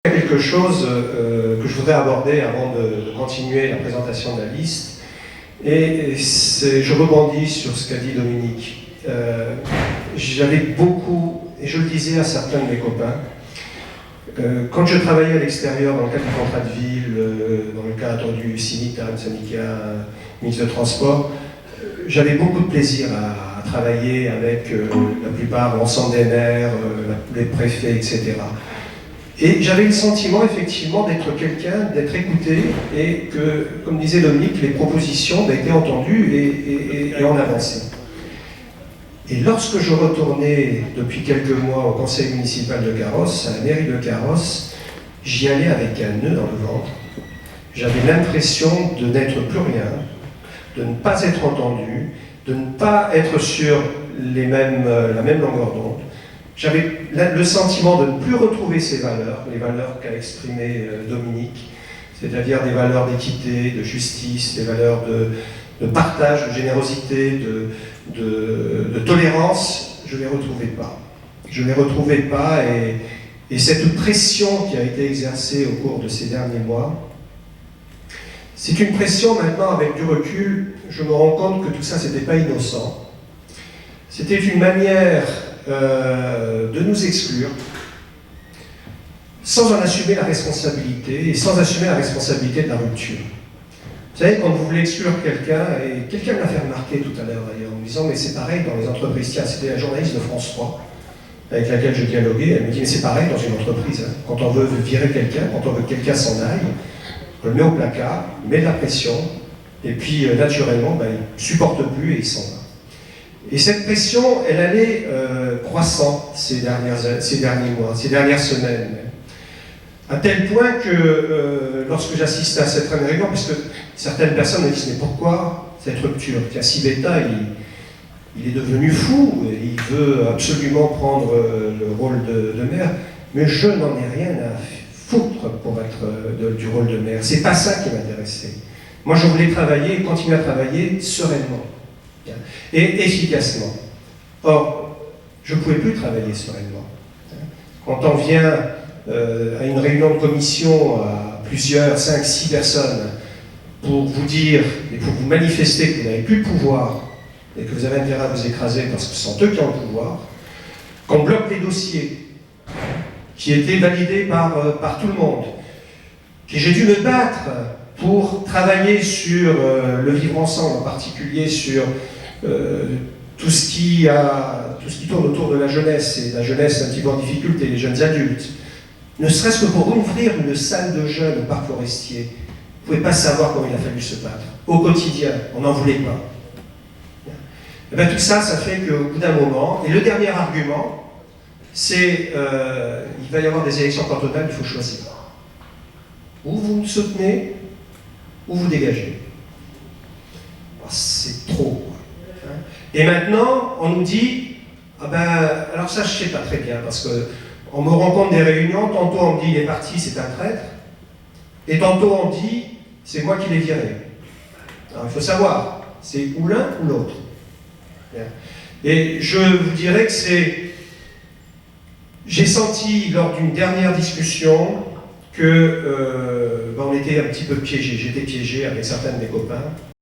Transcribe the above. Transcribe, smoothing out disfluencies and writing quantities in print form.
Quelque chose que je voudrais aborder avant de continuer la présentation de la liste, et je rebondis sur ce qu'a dit Dominique. J'avais beaucoup, et je le disais à certains de mes copains, quand je travaillais à l'extérieur dans le cadre du contrat de ville, dans le cadre du CINIC, syndicat mixte de transport, j'avais beaucoup de plaisir à travailler avec la plupart, l'ensemble des maires, les préfets, etc. Et j'avais le sentiment, effectivement, d'être quelqu'un, d'être écouté, et que, comme disait Dominique, les propositions étaient entendues et on avançait. Et lorsque je retournais depuis quelques mois au conseil municipal de Carrosse, à la mairie de Carrosse, j'y allais avec un nœud dans le ventre. J'avais l'impression de n'être plus rien, de ne pas être entendu, de ne pas être sur la même longueur d'onde. J'avais le sentiment de ne plus retrouver ces valeurs, les valeurs qu'a exprimées Dominique, c'est-à-dire des valeurs d'équité, de justice, des valeurs de partage, de générosité, de tolérance. Je ne les retrouvais pas. Je ne les retrouvais pas, et cette pression qui a été exercée au cours de ces derniers mois, c'est une pression maintenant, avec du recul, je me rends compte que tout ça, ce n'était pas innocent. C'était une manière de nous exclure, sans en assumer la responsabilité, et sans assumer la responsabilité de la rupture. Vous savez, quand vous voulez exclure quelqu'un, et quelqu'un me l'a fait remarquer tout à l'heure d'ailleurs, en me disant, mais c'est pareil dans les entreprises. Tiens, c'était la journaliste de France 3, avec laquelle je dialoguais, elle me dit, mais c'est pareil dans une entreprise. Hein. Quand on veut virer quelqu'un, quand on veut que quelqu'un s'en aille, on le met au placard, il met de la pression, et puis naturellement, il ne supporte plus et il s'en va. Et cette pression, elle allait croissant ces derniers mois, ces dernières semaines. À tel point que lorsque j'assiste à cette réunion, parce que certaines personnes me disent, mais pourquoi cette rupture? Tiens, Sibeta, il est devenu fou, il veut absolument prendre le rôle de maire, mais je n'en ai rien à foutre pour être du rôle de maire. C'est pas ça qui m'intéressait. Moi, je voulais travailler et continuer à travailler sereinement et efficacement. Or, je ne pouvais plus travailler sereinement. Quand on vient à une réunion de commission à plusieurs, 5, 6 personnes, pour vous dire et pour vous manifester que vous n'avez plus le pouvoir et que vous avez intérêt à vous écraser parce que ce sont eux qui ont le pouvoir, qu'on bloque les dossiers qui étaient validés par tout le monde, que j'ai dû me battre pour travailler sur le vivre ensemble, en particulier sur tout ce qui tourne autour de la jeunesse, et la jeunesse un petit peu en difficulté, les jeunes adultes. Ne serait-ce que pour ouvrir une salle de jeunes au parc Forestier, vous ne pouvez pas savoir comment il a fallu se battre. Au quotidien, on n'en voulait pas. Et bien, tout ça, ça fait qu'au bout d'un moment, et le dernier argument, c'est il va y avoir des élections cantonales, il faut choisir. Ou vous me soutenez, ou vous dégagez. C'est trop. Et maintenant, on nous dit, ah ben, alors ça, je ne sais pas très bien, parce qu'on me rend compte des réunions, tantôt on me dit, il est parti, c'est un traître, et tantôt on dit, c'est moi qui l'ai viré. Alors il faut savoir, c'est ou l'un ou l'autre. Et je vous dirais que j'ai senti, lors d'une dernière discussion, que on était un petit peu piégés, j'étais piégé avec certains de mes copains.